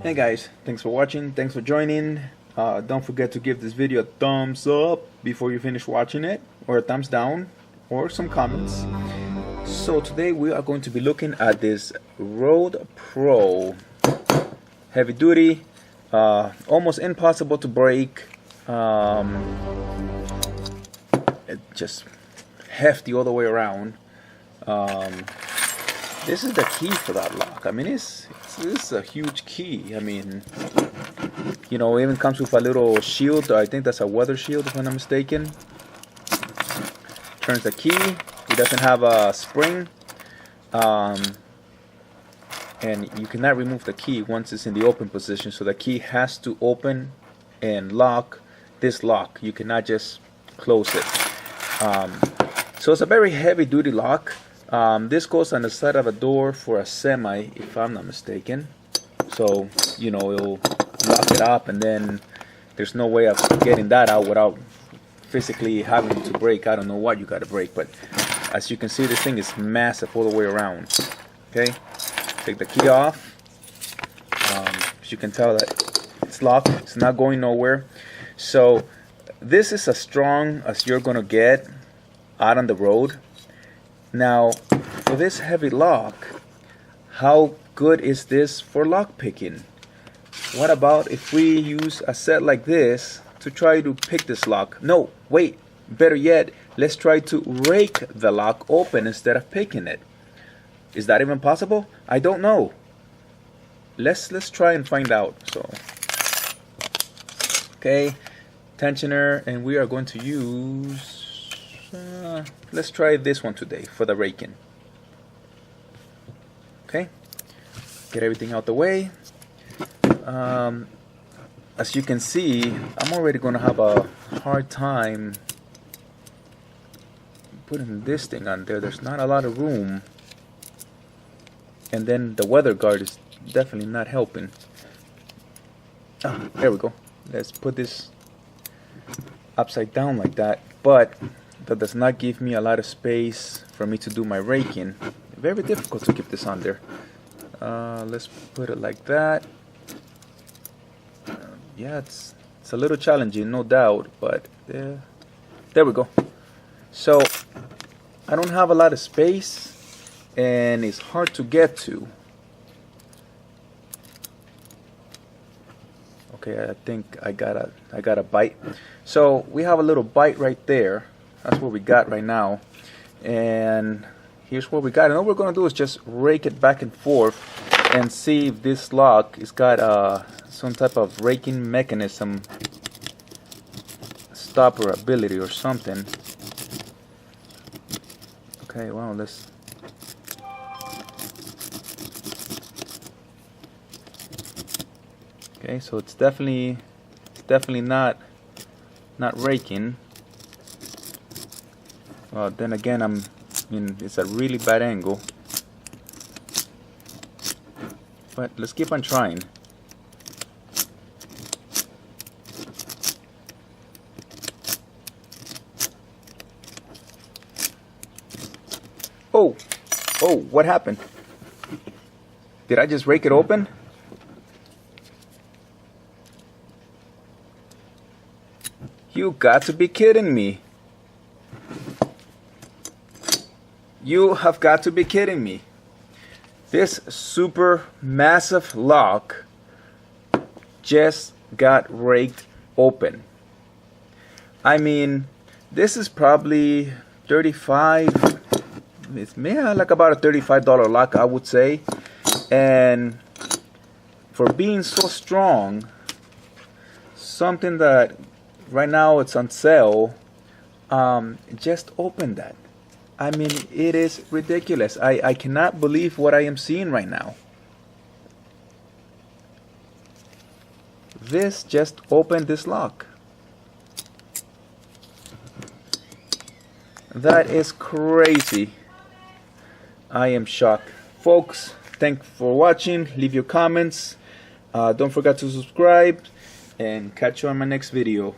Hey guys, thanks for watching, thanks for joining. Don't forget to give this video a thumbs up before you finish watching it, or a thumbs down, or some comments. So today we are going to be looking at this Rode Pro heavy duty, almost impossible to break, it just hefty all the way around. This is the key for that lock. I mean, this is a huge key. I mean, you know, it even comes with a little shield. I think that's a weather shield, if I'm not mistaken. Turns the key. It doesn't have a spring, and you cannot remove the key once it's in the open position. So the key has to open and lock this lock. You cannot just close it. So it's a very heavy-duty lock. This goes on the side of a door for a semi, if I'm not mistaken. So, you know, it'll lock it up, and then there's no way of getting that out without physically having to break. I don't know what you got to break, but as you can see, this thing is massive all the way around. Okay, take the key off. As you can tell, that it's locked. It's not going nowhere. So this is as strong as you're gonna get out on the road. Now, for this heavy lock, how good is this for lock picking? What about if we use a set like this to try to pick this lock? No, wait, better yet, let's try to rake the lock open instead of picking it. Is that even possible? I don't know. Let's try and find out. So, okay, tensioner, and we are going to use let's try this one today for the raking. Okay, get everything out the way. As you can see, I'm already going to have a hard time putting this thing on there. There's not a lot of room, and then the weather guard is definitely not helping. There we go. Let's put this upside down like that, but that does not give me a lot of space for me to do my raking. Very difficult to keep this on there. Let's put it like that. Yeah, it's a little challenging, no doubt, but there we go. So I don't have a lot of space, and it's hard to get to. Okay, I think I got a bite. So we have a little bite right there. That's what we got right now, and here's what we got. And all we're gonna do is just rake it back and forth and see if this lock has got some type of raking mechanism, stopper ability or something. Okay, well, let's. Okay, so it's definitely not raking. Well, then again, it's a really bad angle. But let's keep on trying. Oh, what happened? Did I just rake it open? You got to be kidding me. You have got to be kidding me. This super massive lock just got raked open. I mean, this is probably 35. It's like about a $35 lock, I would say. And for being so strong, something that right now it's on sale, just opened that. I mean, it is ridiculous. I cannot believe what I am seeing right now. This just opened this lock. That is crazy. I am shocked. Folks, thanks for watching. Leave your comments. Don't forget to subscribe, and catch you on my next video.